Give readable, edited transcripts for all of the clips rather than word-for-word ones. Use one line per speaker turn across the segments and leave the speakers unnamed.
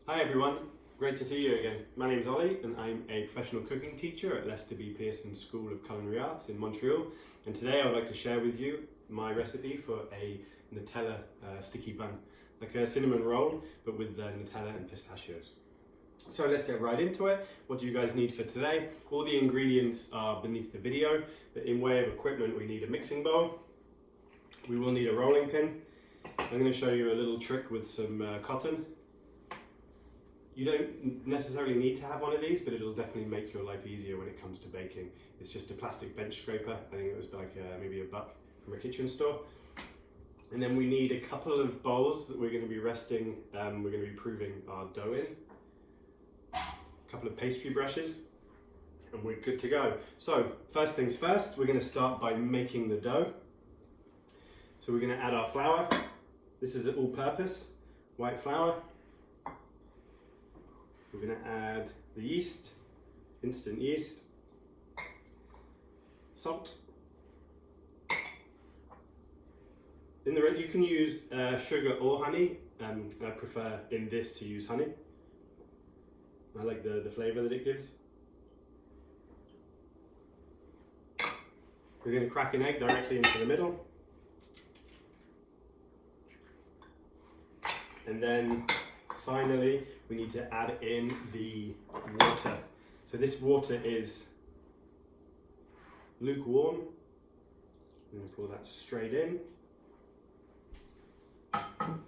Hi everyone, great to see you again. My name's Ollie and I'm a professional cooking teacher at Leicester B. Pearson School of Culinary Arts in Montreal, and today I would like to share with you my recipe for a Nutella sticky bun, like a cinnamon roll but with Nutella and pistachios. So let's get right into it. What do you guys need for today? All the ingredients are beneath the video, but in way of equipment we need a mixing bowl, we will need a rolling pin. I'm going to show you a little trick with some cotton. You don't necessarily need to have one of these, but it'll definitely make your life easier when it comes to baking. It's just a plastic bench scraper. I think it was like maybe $1 from a kitchen store. And then we need a couple of bowls that we're going to be resting, we're going to be proving our dough in. A couple of pastry brushes, and we're good to go. So first things first, we're going to start by making the dough. So we're going to add our flour. This is all-purpose white flour. We're going to add the yeast, instant yeast, salt. You can use sugar or honey. I prefer in this to use honey. I like the flavour that it gives. We're going to crack an egg directly into the middle. And then finally, we need to add in the water. So this water is lukewarm. I'm going to pour that straight in. And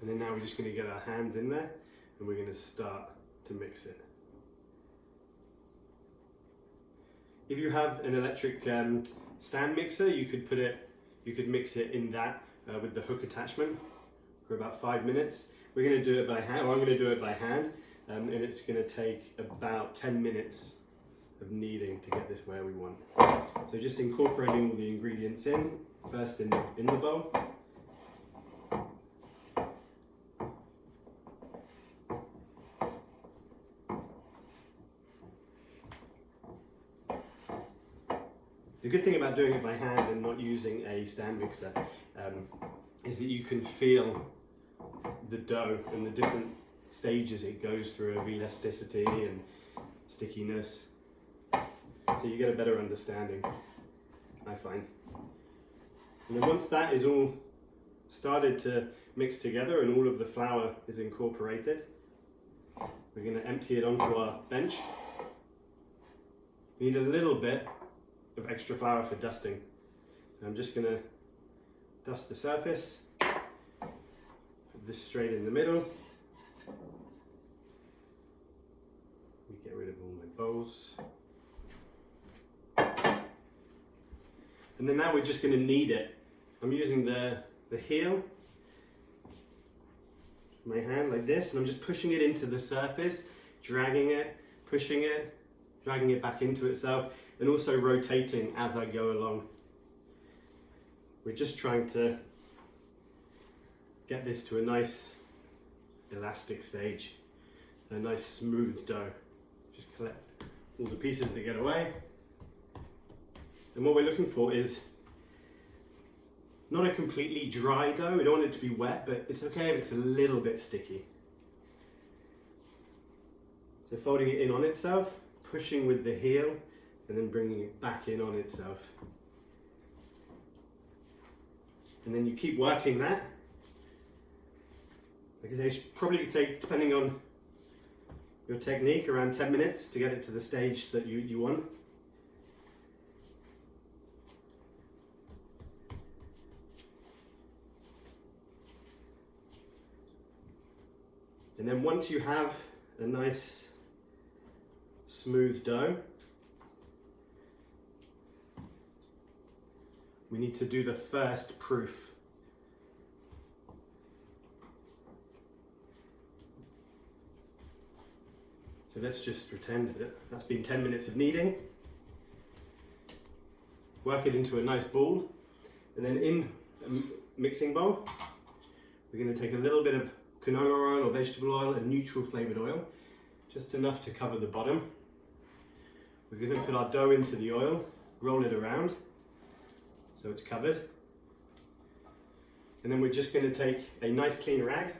then now we're just going to get our hands in there and we're going to start to mix it. If you have an electric stand mixer, you could mix it in that with the hook attachment for about 5 minutes. We're going to do it by hand, I'm going to do it by hand, and it's going to take about 10 minutes of kneading to get this where we want. So just incorporating all the ingredients in, first in the bowl. The good thing about doing it by hand and not using a stand mixer is that you can feel the dough and the different stages it goes through of elasticity and stickiness. So you get a better understanding, I find. And then once that is all started to mix together and all of the flour is incorporated, we're going to empty it onto our bench. We need a little bit of extra flour for dusting. I'm just going to dust the surface. Put this straight in the middle. We get rid of all my bowls. And then now we're just going to knead it. I'm using the heel, my hand like this, and I'm just pushing it into the surface, dragging it, pushing it, dragging it back into itself, and also rotating as I go along. We're just trying to get this to a nice elastic stage, a nice smooth dough. Just collect all the pieces that get away. And what we're looking for is not a completely dry dough. We don't want it to be wet, but it's okay if it's a little bit sticky. So folding it in on itself, pushing with the heel, and then bringing it back in on itself. And then you keep working that. Like I say, it probably take, depending on your technique, around 10 minutes to get it to the stage that you want. And then once you have a nice smooth dough, we need to do the first proof. So let's just pretend that that's been 10 minutes of kneading. Work it into a nice ball, and then in a mixing bowl, we're going to take a little bit of canola oil or vegetable oil and neutral flavored oil, just enough to cover the bottom. We're going to put our dough into the oil, roll it around so it's covered, and then we're just going to take a nice clean rag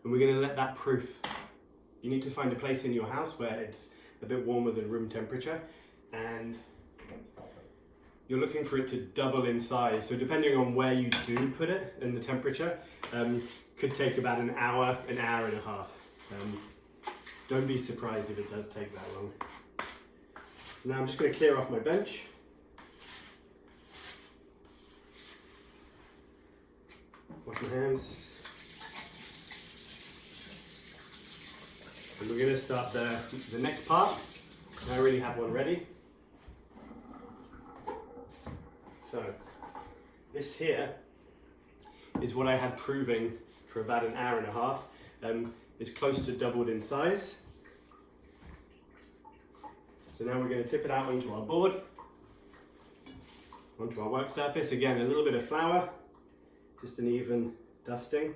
and we're going to let that proof. You need to find a place in your house where it's a bit warmer than room temperature, and you're looking for it to double in size. So depending on where you do put it and the temperature, could take about an hour and a half. Don't be surprised if it does take that long. Now I'm just going to clear off my bench. Wash my hands. And we're going to start the next part. I already have one ready. So this here is what I had proving for about an hour and a half. It's close to doubled in size. So now we're going to tip it out onto our board, onto our work surface. Again, a little bit of flour, just an even dusting.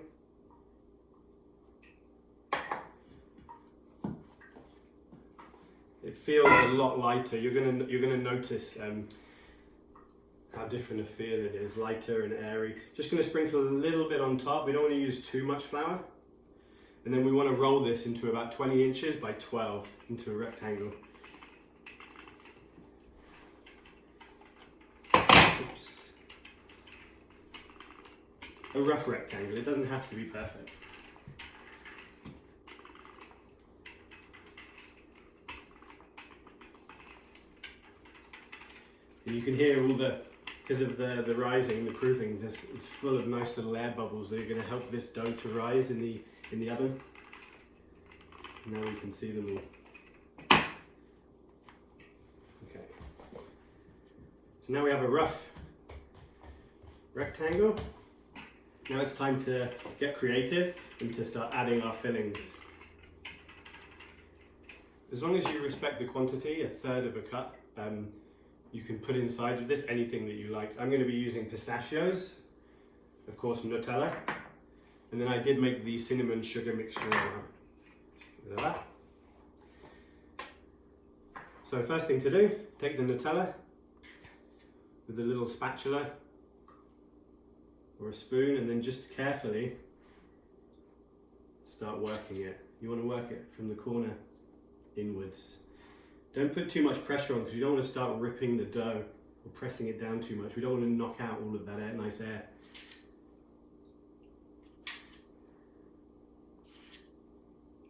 It feels a lot lighter. You're gonna notice how different a feel it is, lighter and airy. Just going to sprinkle a little bit on top. We don't want to use too much flour. And then we want to roll this into about 20 inches by 12 into a rectangle. Oops. A rough rectangle. It doesn't have to be perfect. And you can hear all because of the rising, the proofing, it's full of nice little air bubbles that are going to help this dough to rise in the oven. Now we can see them all. Okay. So now we have a rough rectangle. Now it's time to get creative and to start adding our fillings. As long as you respect the quantity, a third of a cup, you can put inside of this anything that you like. I'm going to be using pistachios, of course Nutella, and then I did make the cinnamon sugar mixture as well. Look at that. So first thing to do, take the Nutella with a little spatula or a spoon, and then just carefully start working it. You want to work it from the corner inwards. Don't put too much pressure on because you don't want to start ripping the dough or pressing it down too much. We don't want to knock out all of that nice air.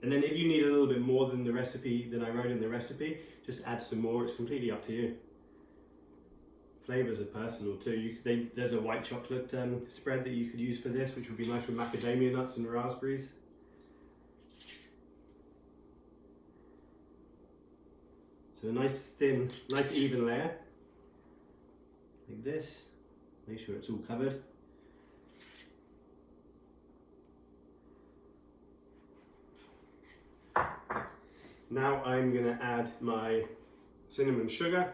And then if you need a little bit more than I wrote in the recipe, just add some more. It's completely up to you. Flavors are personal too. There's a white chocolate spread that you could use for this, which would be nice with macadamia nuts and raspberries. So a nice thin, nice even layer, like this. Make sure it's all covered. Now I'm going to add my cinnamon sugar.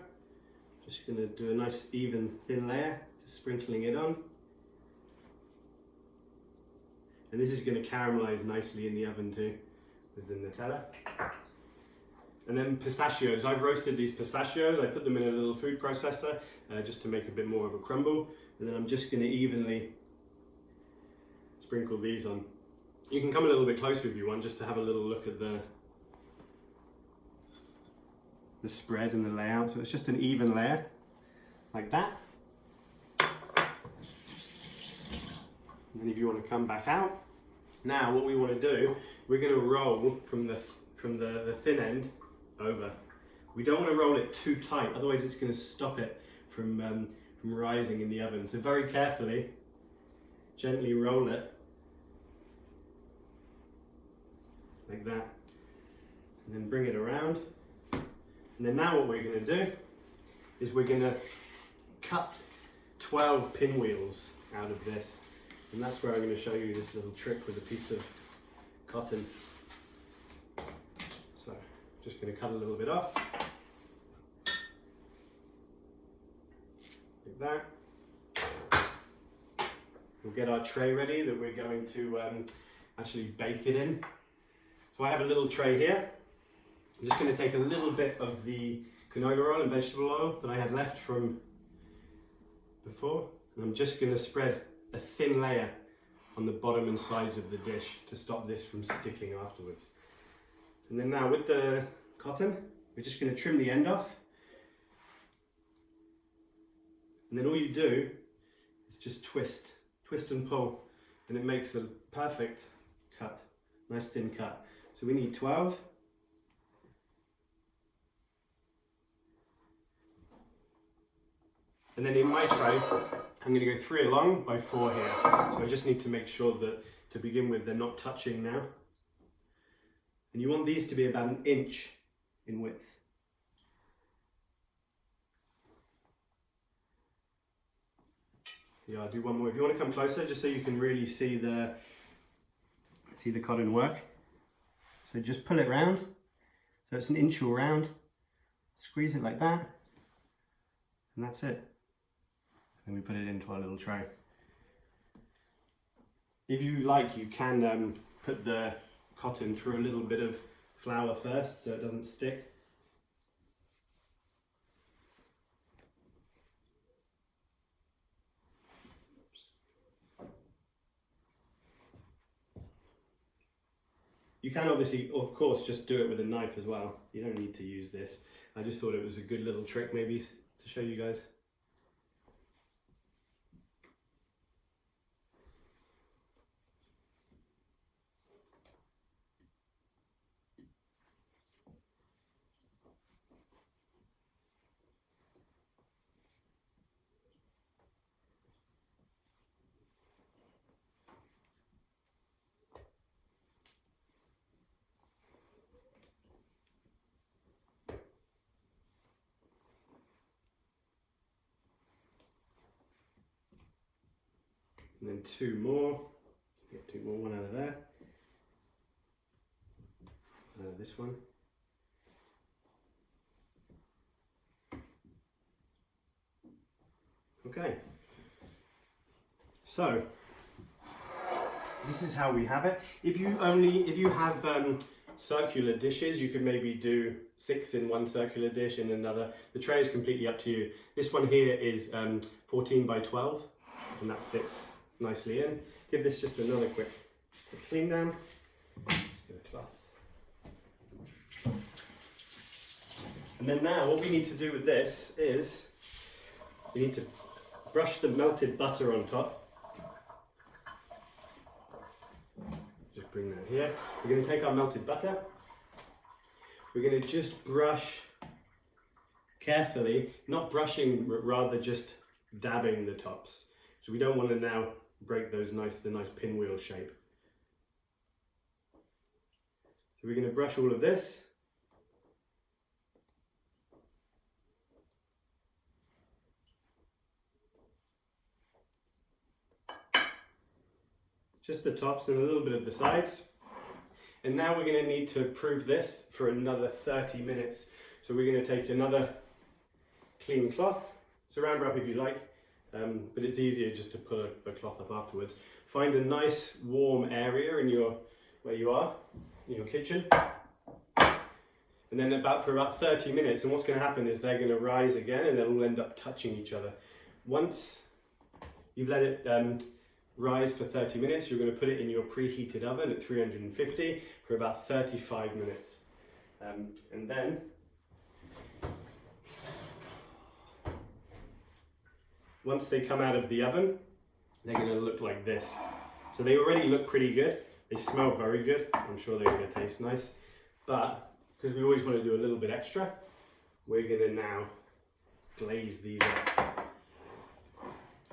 Just going to do a nice even thin layer, just sprinkling it on. And this is going to caramelize nicely in the oven too, with the Nutella. And then pistachios. I've roasted these pistachios. I put them in a little food processor just to make a bit more of a crumble. And then I'm just going to evenly sprinkle these on. You can come a little bit closer if you want, just to have a little look at the spread and the layout. So it's just an even layer, like that. And then if you want to come back out. Now what we want to do, we're going to roll from the thin end over. We don't want to roll it too tight, otherwise it's going to stop it from rising in the oven. So very carefully, gently roll it like that, and then bring it around. And then now what we're going to do is we're going to cut 12 pinwheels out of this, and that's where I'm going to show you this little trick with a piece of cotton. So just going to cut a little bit off, like that. We'll get our tray ready that we're going to actually bake it in. So I have a little tray here. I'm just going to take a little bit of the canola oil and vegetable oil that I had left from before, and I'm just going to spread a thin layer on the bottom and sides of the dish to stop this from sticking afterwards. And then now with the cotton, we're just going to trim the end off. And then all you do is just twist and pull, and it makes a perfect cut, nice thin cut. So we need 12. And then in my tray, I'm going to go 3 along by 4 here. So I just need to make sure that to begin with they're not touching now. And you want these to be about 1 inch in width. Yeah, I'll do one more. If you want to come closer, just so you can really see the cotton work. So just pull it round, so it's 1 inch all round. Squeeze it like that, and that's it. And we put it into our little tray. If you like, you can put the cotton through a little bit of flour first so it doesn't stick. You can obviously, of course, just do it with a knife as well. You don't need to use this. I just thought it was a good little trick maybe to show you guys. And then 2 more. Get 2 more, 1 out of there. This one. Okay. So this is how we have it. If you have circular dishes, you could maybe do 6 in one circular dish and another. The tray is completely up to you. This one here is 14 by 12, and that fits nicely in. Give this just another quick clean down. Get a cloth. And then now what we need to do with this is we need to brush the melted butter on top. Just bring that here. We're going to take our melted butter. We're going to just brush carefully, not brushing, but rather just dabbing the tops. So we don't want to now break the nice pinwheel shape. So we're going to brush all of this. Just the tops and a little bit of the sides. And now we're going to need to prove this for another 30 minutes. So we're going to take another clean cloth, saran wrap if you like, but it's easier just to pull a cloth up afterwards. Find a nice warm area in where you are, in your kitchen. And then for about 30 minutes, and what's going to happen is they're going to rise again and they'll all end up touching each other. Once you've let it rise for 30 minutes, you're going to put it in your preheated oven at 350 for about 35 minutes. And then once they come out of the oven, they're going to look like this. So they already look pretty good. They smell very good. I'm sure they're going to taste nice. But because we always want to do a little bit extra, we're going to now glaze these up.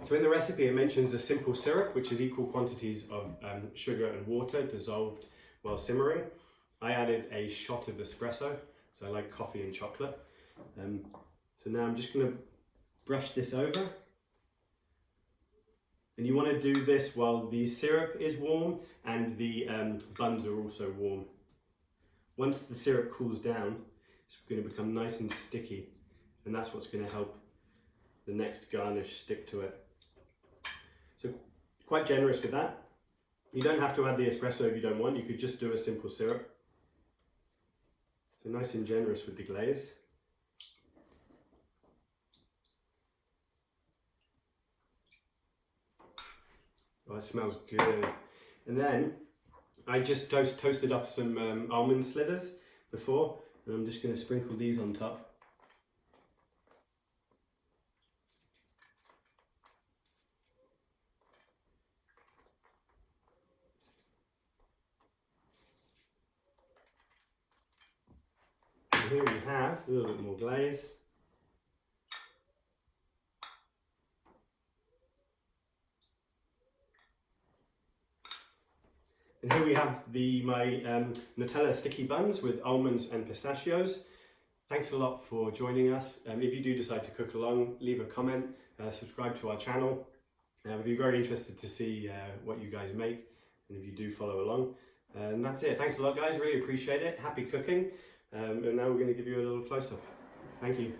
So in the recipe it mentions a simple syrup, which is equal quantities of sugar and water dissolved while simmering. I added a shot of espresso, so I like coffee and chocolate. So now I'm just going to brush this over. And you want to do this while the syrup is warm and the buns are also warm. Once the syrup cools down, it's going to become nice and sticky, and that's what's going to help the next garnish stick to it. So quite generous with that. You don't have to add the espresso if you don't want. You could just do a simple syrup. So nice and generous with the glaze. Oh, it smells good. And then I just toasted off some almond slithers before, and I'm just going to sprinkle these on top. And here we have a little bit more glaze. And here we have my Nutella sticky buns with almonds and pistachios. Thanks a lot for joining us. If you do decide to cook along, leave a comment, subscribe to our channel. We'd be very interested to see what you guys make, and if you do follow along. And that's it. Thanks a lot, guys. Really appreciate it. Happy cooking. And now we're going to give you a little close-up. Thank you.